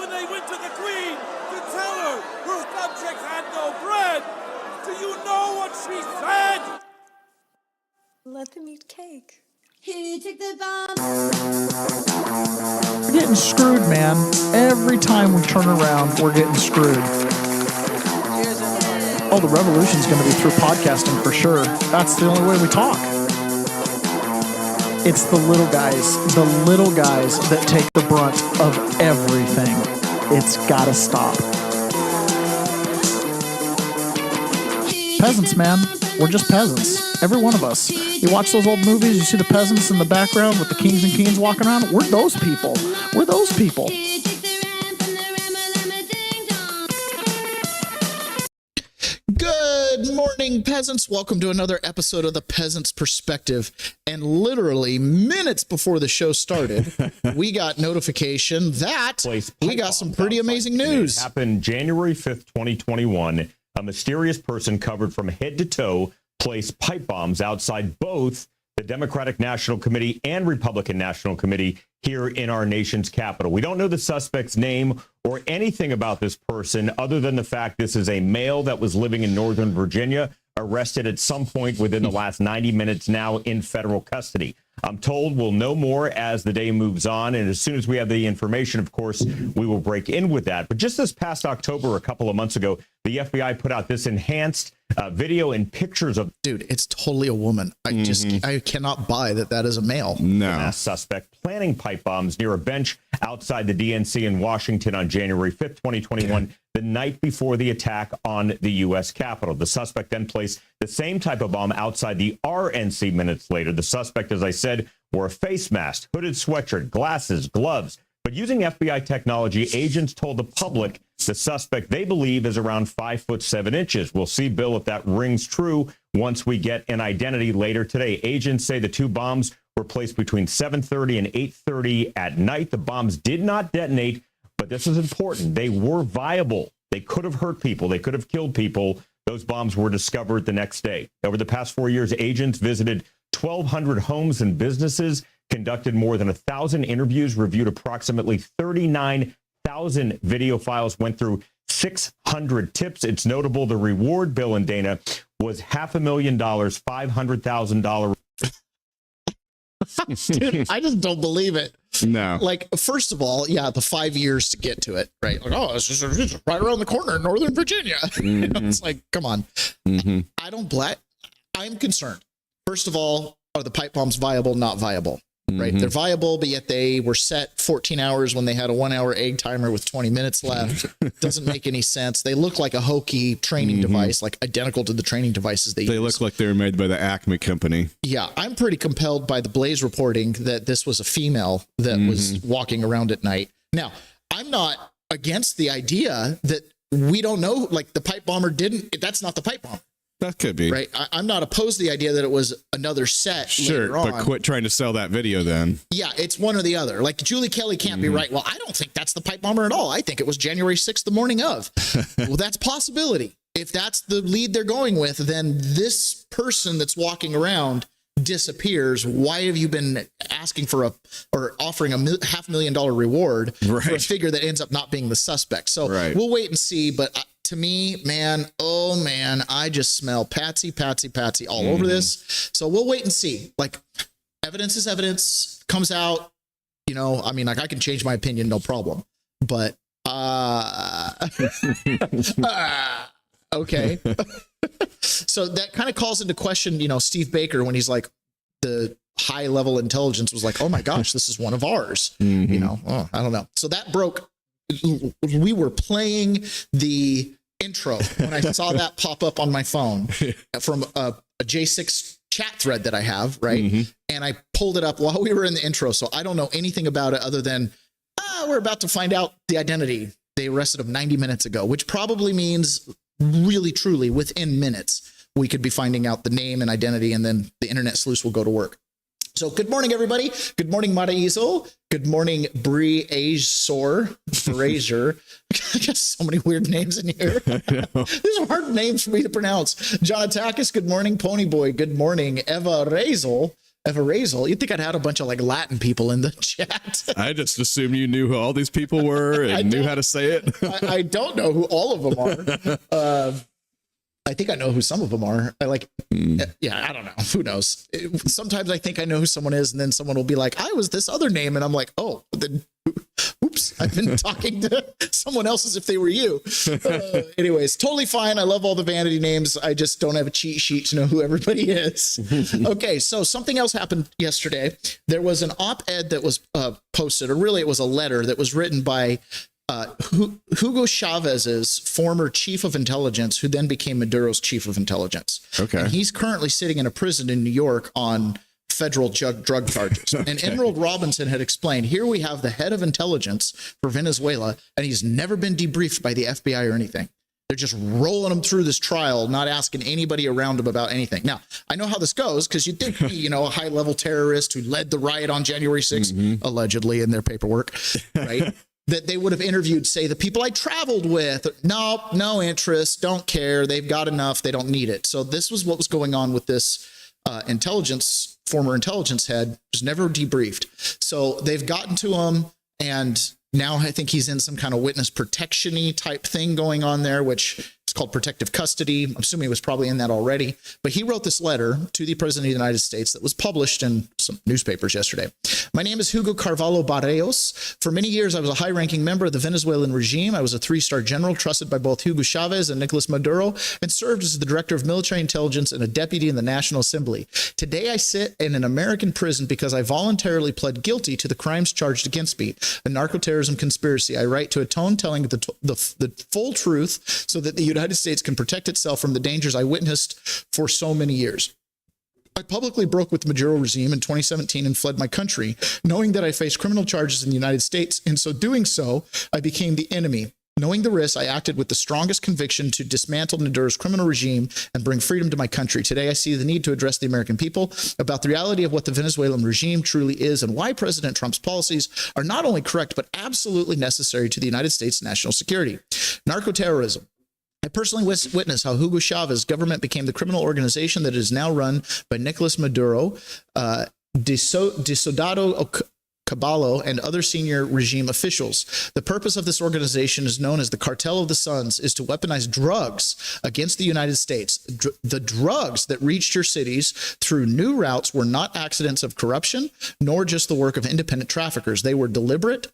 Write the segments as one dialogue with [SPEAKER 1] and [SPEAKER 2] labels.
[SPEAKER 1] when they went to the Queen to tell her her subjects had no bread. Do you know what she said?
[SPEAKER 2] Let them eat cake.
[SPEAKER 3] Who took the bomb?
[SPEAKER 4] We're getting screwed, man. Every time we turn around, we're getting screwed. Oh, the revolution's going to be through podcasting for sure. That's the only way we talk. It's the little guys that take the brunt of everything. It's got to stop. Peasants, man. We're just peasants. Every one of us. You watch those old movies, you see the peasants in the background with the kings and queens walking around. We're those people. We're those people. Good morning, peasants. Welcome to another episode of The Peasant's Perspective. And literally minutes before the show started, we got notification that we got some pretty amazing news.
[SPEAKER 5] It happened January 5th, 2021. A mysterious person covered from head to toe placed pipe bombs outside both the Democratic National Committee and Republican National Committee here in our nation's capital. We don't know the suspect's name or anything about this person other than the fact this is a male that was living in Northern Virginia, arrested at some point within the last 90 minutes, now in federal custody. I'm told we'll know more as the day moves on, and as soon as we have the information, of course, we will break in with that. But just this past October, a couple of months ago, the FBI put out this enhanced video and pictures of...
[SPEAKER 4] Dude, it's totally a woman. I cannot buy that is a male.
[SPEAKER 5] No. Suspect planning pipe bombs near a bench outside the DNC in Washington on January 5th, 2021, the night before the attack on the U.S. Capitol. The suspect then placed the same type of bomb outside the RNC minutes later. The suspect, as I said, wore a face mask, hooded sweatshirt, glasses, gloves. But using FBI technology, agents told the public the suspect they believe is around 5'7". We'll see, Bill, if that rings true once we get an identity later today. Agents say the two bombs were placed between 7:30 and 8:30 at night. The bombs did not detonate, but this is important. They were viable. They could have hurt people. They could have killed people. Those bombs were discovered the next day. Over the past 4 years, agents visited 1,200 homes and businesses, conducted more than 1,000 interviews, reviewed approximately 39,000 video files, went through 600 tips. It's notable the reward, Bill and Dana, was $500,000, $500,000.
[SPEAKER 4] Dude, I just don't believe it.
[SPEAKER 6] No.
[SPEAKER 4] Like, first of all, yeah, the 5 years to get to it, right? Like, oh, it's just right around the corner in Northern Virginia. You know, it's like, come on. I'm concerned. First of all, are the pipe bombs viable, not viable? Right? They're viable, but yet they were set 14 hours when they had a 1 hour egg timer with 20 minutes left. Doesn't make any sense. They look like a hokey training device, like identical to the training devices they use.
[SPEAKER 6] They look like they were made by the Acme company.
[SPEAKER 4] Yeah, I'm pretty compelled by the Blaze reporting that this was a female that was walking around at night. Now, I'm not against the idea that we don't know, like the pipe bomber that's not the pipe bomber.
[SPEAKER 6] That could be.
[SPEAKER 4] Right. I'm not opposed to the idea that it was another set.
[SPEAKER 6] Sure,
[SPEAKER 4] later on.
[SPEAKER 6] but quit trying to sell that video then.
[SPEAKER 4] Yeah, it's one or the other. Like Julie Kelly can't be right. Well, I don't think that's the pipe bomber at all. I think it was January 6th, the morning of. Well, that's a possibility. If that's the lead they're going with, then this person that's walking around disappears. Why have you been asking for or offering a $500,000 reward for a figure that ends up not being the suspect? So we'll wait and see. But to me, man, oh man, I just smell patsy all over this. So we'll wait and see. Like, evidence is evidence. Comes out, you know, I mean, like I can change my opinion, no problem. But okay. So that kind of calls into question, you know, Steve Baker when he's like, the high level intelligence was like, oh my gosh, this is one of ours. You know, I don't know. So that broke. We were playing the intro when I saw that pop up on my phone from a J6 chat thread that I have, right? And I pulled it up while we were in the intro. So I don't know anything about it other than we're about to find out the identity. They arrested him 90 minutes ago, which probably means really, truly within minutes, we could be finding out the name and identity, and then the internet sleuths will go to work. So good morning, everybody. Good morning, Maraiso. Good morning, Bree Azor. Brazier. I got so many weird names in here. These are hard names for me to pronounce. John Atakis, good morning. Pony Boy, good morning. Eva Razel. Everrazel. You'd think I'd had a bunch of like Latin people in the chat.
[SPEAKER 6] I just assumed you knew who all these people were and knew how to say it.
[SPEAKER 4] I don't know who all of them are. I think I know who some of them are. I don't know. Who knows? Sometimes I think I know who someone is, and then someone will be like, I was this other name. And I'm like, oh, then oops, I've been talking to someone else as if they were you. Anyways, totally fine. I love all the vanity names. I just don't have a cheat sheet to know who everybody is. Okay, so something else happened yesterday. There was an op-ed that was posted, or really it was a letter that was written by Hugo Chavez's former chief of intelligence, who then became Maduro's chief of intelligence. Okay. And he's currently sitting in a prison in New York on federal drug charges. Okay. And Emerald Robinson had explained, here we have the head of intelligence for Venezuela, and he's never been debriefed by the FBI or anything. They're just rolling him through this trial, not asking anybody around him about anything. Now, I know how this goes, because you'd think me, a high-level terrorist who led the riot on January 6th, allegedly in their paperwork, right? That they would have interviewed, say, the people I traveled with. No interest, don't care. They've got enough. They don't need it. So this was what was going on with this former intelligence head, was never debriefed. So they've gotten to him, and now I think he's in some kind of witness protection-y type thing going on there, which it's called protective custody. I'm assuming he was probably in that already. But he wrote this letter to the President of the United States that was published in some newspapers yesterday. My name is Hugo Carvalho Barrios. For many years, I was a high-ranking member of the Venezuelan regime. I was a 3-star general trusted by both Hugo Chavez and Nicolas Maduro, and served as the director of military intelligence and a deputy in the National Assembly. Today, I sit in an American prison because I voluntarily pled guilty to the crimes charged against me, a narco-terrorism conspiracy. I write to atone, telling the full truth so that the United States can protect itself from the dangers I witnessed for so many years. I publicly broke with the Maduro regime in 2017 and fled my country, knowing that I faced criminal charges in the United States. In so doing so, I became the enemy. Knowing the risks, I acted with the strongest conviction to dismantle Maduro's criminal regime and bring freedom to my country. Today, I see the need to address the American people about the reality of what the Venezuelan regime truly is and why President Trump's policies are not only correct, but absolutely necessary to the United States' national security. Narco-terrorism. I personally witnessed how Hugo Chavez's government became the criminal organization that is now run by Nicolas Maduro, Diosdado Caballo, and other senior regime officials. The purpose of this organization is known as the Cartel of the Suns, is to weaponize drugs against the United States. The drugs that reached your cities through new routes were not accidents of corruption, nor just the work of independent traffickers. They were deliberate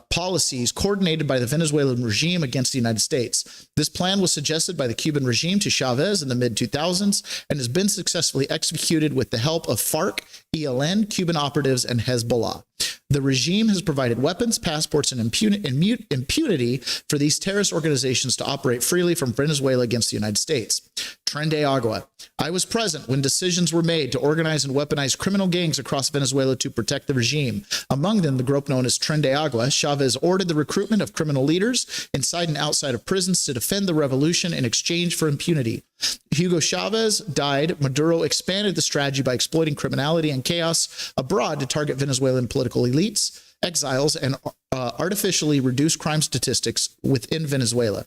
[SPEAKER 4] policies coordinated by the Venezuelan regime against the United States. This plan was suggested by the Cuban regime to Chavez in the mid-2000s and has been successfully executed with the help of FARC, ELN, Cuban operatives, and Hezbollah. The regime has provided weapons, passports, and impunity for these terrorist organizations to operate freely from Venezuela against the United States. Tren de Agua. I was present when decisions were made to organize and weaponize criminal gangs across Venezuela to protect the regime. Among them, the group known as Tren de Agua. Chavez ordered the recruitment of criminal leaders inside and outside of prisons to defend the revolution in exchange for impunity. Hugo Chavez died. Maduro expanded the strategy by exploiting criminality and chaos abroad to target Venezuelan political elites, exiles, and artificially reduce crime statistics within Venezuela.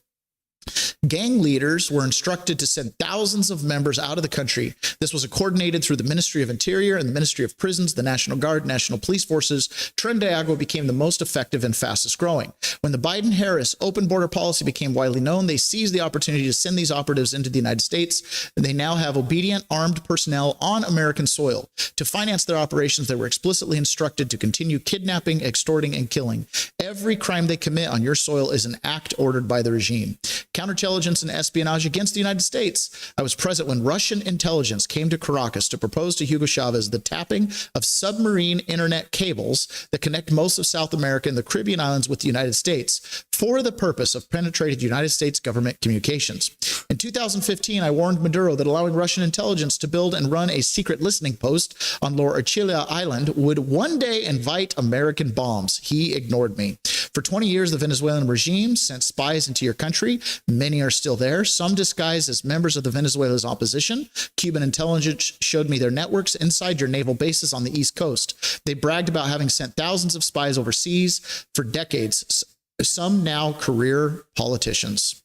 [SPEAKER 4] Gang leaders were instructed to send thousands of members out of the country. This was coordinated through the Ministry of Interior and the Ministry of Prisons, the National Guard, National Police Forces. Tren de Agua became the most effective and fastest growing. When the Biden-Harris open border policy became widely known, they seized the opportunity to send these operatives into the United States. And they now have obedient armed personnel on American soil. To finance their operations, they were explicitly instructed to continue kidnapping, extorting, and killing. Every crime they commit on your soil is an act ordered by the regime. Counterintelligence and espionage against the United States. I was present when Russian intelligence came to Caracas to propose to Hugo Chavez the tapping of submarine internet cables that connect most of South America and the Caribbean islands with the United States for the purpose of penetrating United States government communications. In 2015, I warned Maduro that allowing Russian intelligence to build and run a secret listening post on Lower Achille Island would one day invite American bombs. He ignored me. For 20 years, the Venezuelan regime sent spies into your country. Many are still there, some disguised as members of the Venezuela's opposition. Cuban intelligence showed me their networks inside your naval bases on the East Coast. They bragged about having sent thousands of spies overseas for decades, some now career politicians.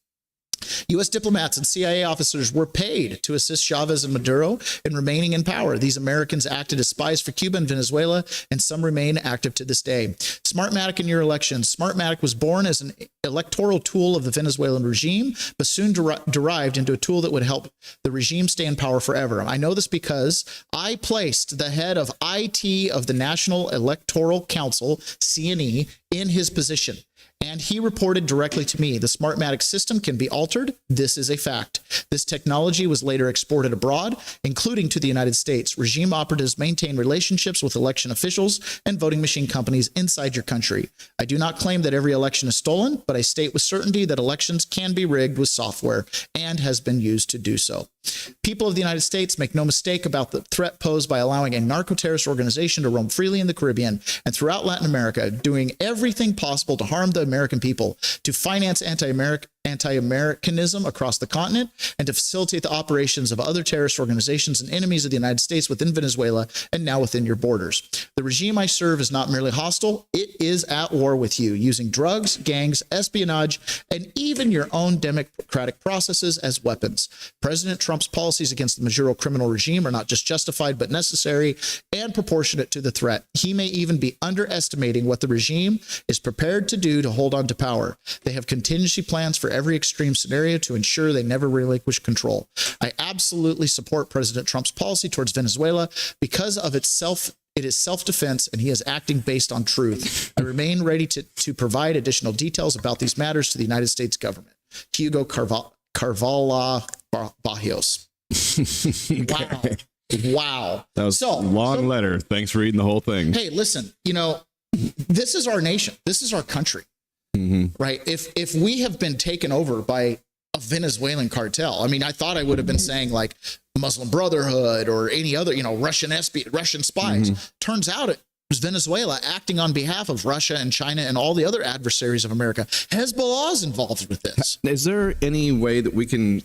[SPEAKER 4] U.S. diplomats and CIA officers were paid to assist Chavez and Maduro in remaining in power. These Americans acted as spies for Cuba and Venezuela, and some remain active to this day. Smartmatic in your elections. Smartmatic was born as an electoral tool of the Venezuelan regime, but soon derived into a tool that would help the regime stay in power forever. I know this because I placed the head of IT of the National Electoral Council, CNE, in his position. And he reported directly to me, the Smartmatic system can be altered. This is a fact. This technology was later exported abroad, including to the United States. Regime operatives maintain relationships with election officials and voting machine companies inside your country. I do not claim that every election is stolen, but I state with certainty that elections can be rigged with software and has been used to do so. People of the United States, make no mistake about the threat posed by allowing a narco-terrorist organization to roam freely in the Caribbean and throughout Latin America, doing everything possible to harm the American people, to finance anti-Americanism across the continent, and to facilitate the operations of other terrorist organizations and enemies of the United States within Venezuela and now within your borders. The regime I serve is not merely hostile, it is at war with you, using drugs, gangs, espionage, and even your own democratic processes as weapons. President Trump's policies against the Maduro criminal regime are not just justified, but necessary and proportionate to the threat. He may even be underestimating what the regime is prepared to do to hold on to power. They have contingency plans for every extreme scenario to ensure they never relinquish control. I absolutely support President Trump's policy towards Venezuela because of it is self-defense, and he is acting based on truth. I remain ready to provide additional details about these matters to the United States government. Hugo Carvalho Barrios. Wow. Wow.
[SPEAKER 6] That was a long letter. Thanks for reading the whole thing.
[SPEAKER 4] Hey, listen, this is our nation. This is our country, right? If we have been taken over by a Venezuelan cartel, I mean, I thought I would have been saying like Muslim Brotherhood or any other, Russian spies. Turns out it was Venezuela acting on behalf of Russia and China and all the other adversaries of America. Hezbollah is involved with this.
[SPEAKER 6] Is there any way that we can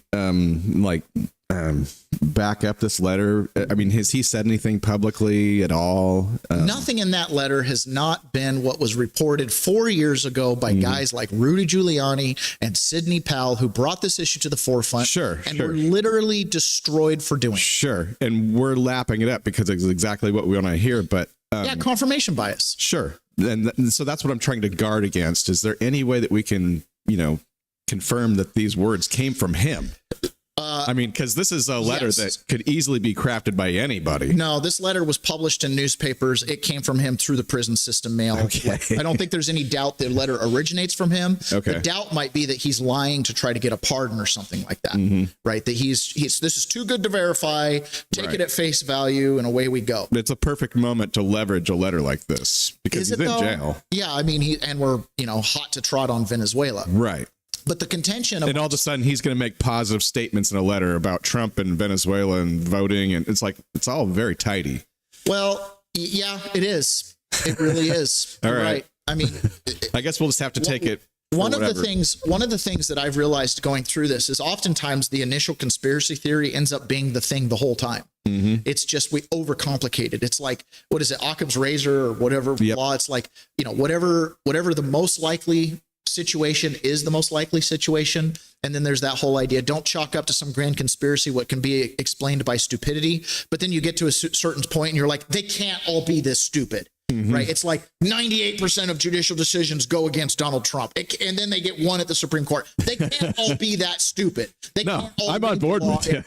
[SPEAKER 6] back up this letter? I mean, has he said anything publicly at all?
[SPEAKER 4] Nothing in that letter has not been what was reported 4 years ago by guys like Rudy Giuliani and Sidney Powell, who brought this issue to the forefront. And were literally destroyed for doing it.
[SPEAKER 6] And we're lapping it up because it's exactly what we want to hear. But
[SPEAKER 4] confirmation bias.
[SPEAKER 6] And so that's what I'm trying to guard against. Is there any way that we can, confirm that these words came from him? I mean, because this is a letter that could easily be crafted by anybody.
[SPEAKER 4] No, this letter was published in newspapers. It came from him through the prison system mail. I don't think there's any doubt the letter originates from him. The doubt might be that he's lying to try to get a pardon or something like that, right? That he's this is too good to verify, take it at face value, and away we go.
[SPEAKER 6] It's a perfect moment to leverage a letter like this because he's in jail.
[SPEAKER 4] Yeah, I mean, and we're, hot to trot on Venezuela.
[SPEAKER 6] Right.
[SPEAKER 4] But the contention of...
[SPEAKER 6] And all of a sudden, he's going to make positive statements in a letter about Trump and Venezuela and voting. And it's like, it's all very tidy.
[SPEAKER 4] Well, yeah, it is. It really is.
[SPEAKER 6] All right.
[SPEAKER 4] I mean...
[SPEAKER 6] I guess we'll just have to take it.
[SPEAKER 4] One of the things that I've realized going through this is oftentimes the initial conspiracy theory ends up being the thing the whole time. It's just we overcomplicate it. It's like, what is it, Occam's razor or whatever law? It's like, whatever the most likely situation is the most likely situation. And then there's that whole idea, don't chalk up to some grand conspiracy what can be explained by stupidity. But then you get to a certain point and you're like, they can't all be this stupid. Right. It's like 98% of judicial decisions go against Donald Trump. And then they get one at the Supreme Court. They can't all be that stupid.
[SPEAKER 6] I'm on board with you.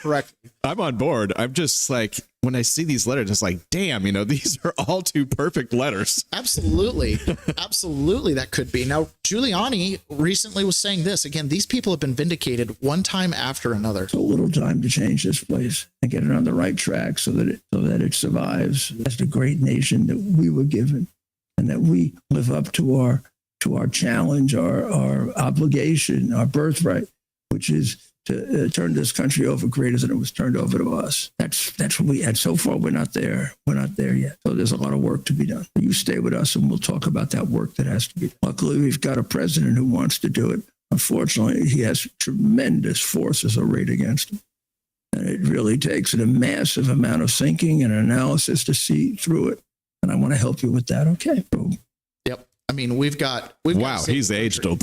[SPEAKER 6] I'm on board. I'm just like, when I see these letters, it's like, damn, these are all too perfect letters.
[SPEAKER 4] Absolutely. Absolutely. That could be. Now, Giuliani recently was saying this again. These people have been vindicated one time after another.
[SPEAKER 7] So little time to change this place and get it on the right track so that it survives as the great nation that we were given, and that we live up to our challenge, our obligation, our birthright, which is to turn this country over greater than it was turned over to us. That's what we had. So far, we're not there. We're not there yet. So there's a lot of work to be done. You stay with us and we'll talk about that work that has to be done. Luckily, we've got a president who wants to do it. Unfortunately, he has tremendous forces arrayed against him. And it really takes a massive amount of thinking and analysis to see through it. And I want to help you with that. Okay.
[SPEAKER 4] Yep. I mean, we've got
[SPEAKER 6] wow, he's aged old.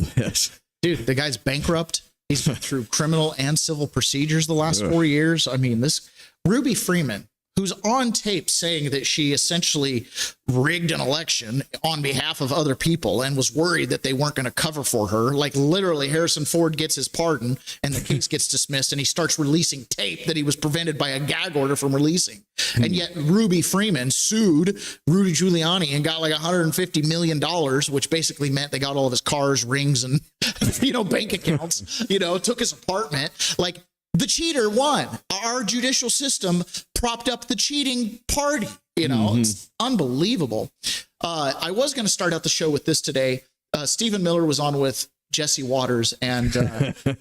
[SPEAKER 4] Dude, the guy's bankrupt. He's been through criminal and civil procedures the last 4 years. I mean, this Ruby Freeman, who's on tape saying that she essentially rigged an election on behalf of other people and was worried that they weren't going to cover for her. Like literally Harrison Ford gets his pardon and the case gets dismissed and he starts releasing tape that he was prevented by a gag order from releasing. And yet Ruby Freeman sued Rudy Giuliani and got like $150 million, which basically meant they got all of his cars, rings, and, bank accounts, took his apartment. Like, the cheater won. Our judicial system propped up the cheating party. It's unbelievable. I was going to start out the show with this today. Stephen Miller was on with Jesse Waters, and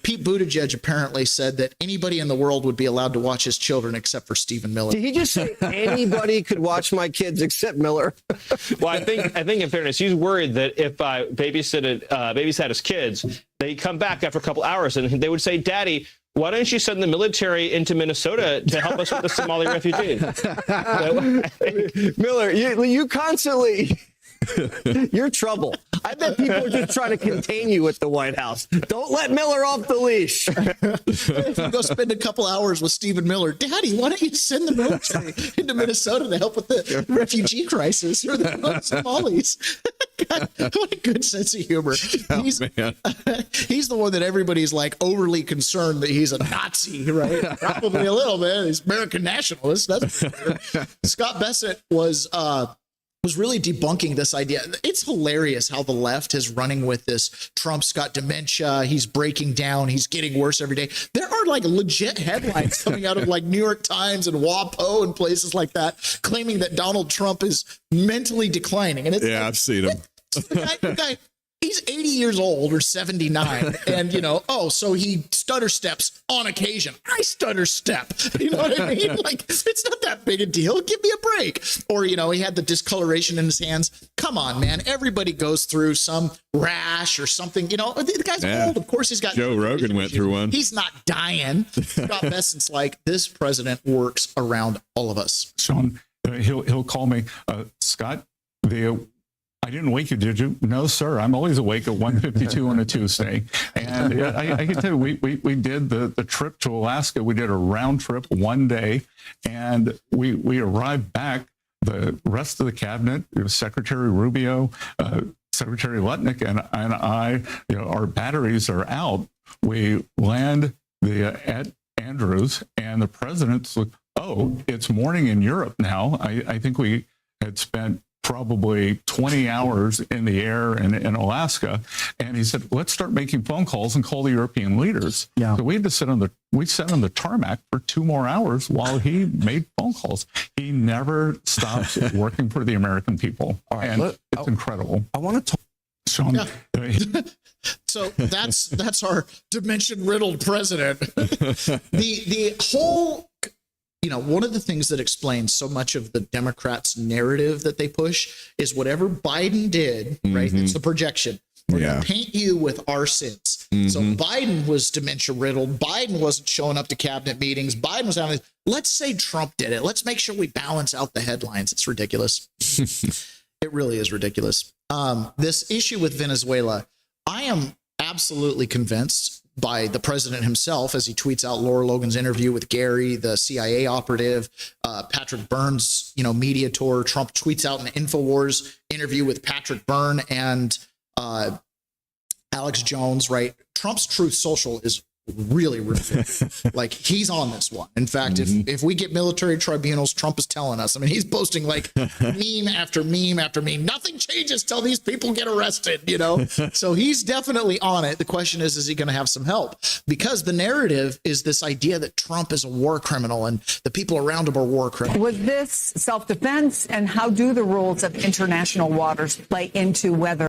[SPEAKER 4] Pete Buttigieg apparently said that anybody in the world would be allowed to watch his children except for Stephen Miller.
[SPEAKER 8] Did he just say anybody could watch my kids except Miller?
[SPEAKER 9] Well, I think in fairness, he's worried that if babysat his kids, they come back after a couple hours and they would say, "Daddy, why don't you send the military into Minnesota to help us with the Somali refugees?"
[SPEAKER 8] Miller, you constantly, you're trouble. I bet people are just trying to contain you at the White House. Don't let Miller off the leash.
[SPEAKER 4] If you go spend a couple hours with Stephen Miller, "Daddy, why don't you send the military into Minnesota to help with the refugee crisis or the Somalis?" God, what a good sense of humor. He's the one that everybody's like overly concerned that he's a Nazi, right? Probably a little bit. He's American nationalist. That's Scott Bessent was really debunking this idea. It's hilarious how the left is running with this. Trump's got dementia. He's breaking down. He's getting worse every day. There are like legit headlines coming out of like New York Times and WAPO and places like that claiming that Donald Trump is mentally declining. And it's
[SPEAKER 6] I've seen him.
[SPEAKER 4] The guy, he's 80 years old or 79. And, so he stutter steps on occasion. I stutter step. You know what I mean? Like, it's not that big a deal. Give me a break. Or, he had the discoloration in his hands. Come on, man. Everybody goes through some rash or something. The guy's old. Of course, he's got
[SPEAKER 6] Joe Rogan went through one.
[SPEAKER 4] He's not dying. Scott Bessent's like, this president works around all of us.
[SPEAKER 10] Sean, he'll call me, Scott, I didn't wake you, did you? No, sir. I'm always awake at 1:52 on a Tuesday. And I can tell you, we did the trip to Alaska. We did a round trip one day, and we arrived back. The rest of the cabinet, Secretary Rubio, Secretary Lutnick, and I, our batteries are out. We land at Andrews, and the president's like, "Oh, it's morning in Europe now." I think we had spent probably 20 hours in the air in Alaska. And he said, "Let's start making phone calls and call the European leaders." Yeah. So we had to sit on the tarmac for 2 more hours while he made phone calls. He never stops working for the American people. All right, and it's incredible.
[SPEAKER 8] I want to talk.
[SPEAKER 10] Sean,
[SPEAKER 4] So that's our dementia-riddled president. The whole... one of the things that explains so much of the Democrats' narrative that they push is whatever Biden did, right? It's the projection. We're going to paint you with our sins. So Biden was dementia-riddled. Biden wasn't showing up to cabinet meetings. Biden was having... Let's say Trump did it. Let's make sure we balance out the headlines. It's ridiculous. It really is ridiculous. This issue with Venezuela, I am absolutely convinced by the president himself as he tweets out Laura Logan's interview with Gary, the CIA operative, Patrick Byrne's, media tour. Trump tweets out an InfoWars interview with Patrick Byrne and Alex Jones, right? Trump's Truth Social is really like he's on this one. In fact, if we get military tribunals, Trump is telling us. I mean, he's posting like meme after meme after meme. Nothing changes till these people get arrested, So he's definitely on it. The question is he going to have some help? Because the narrative is this idea that Trump is a war criminal and the people around him are war criminals.
[SPEAKER 11] Was this self-defense, and how do the rules of international waters play into whether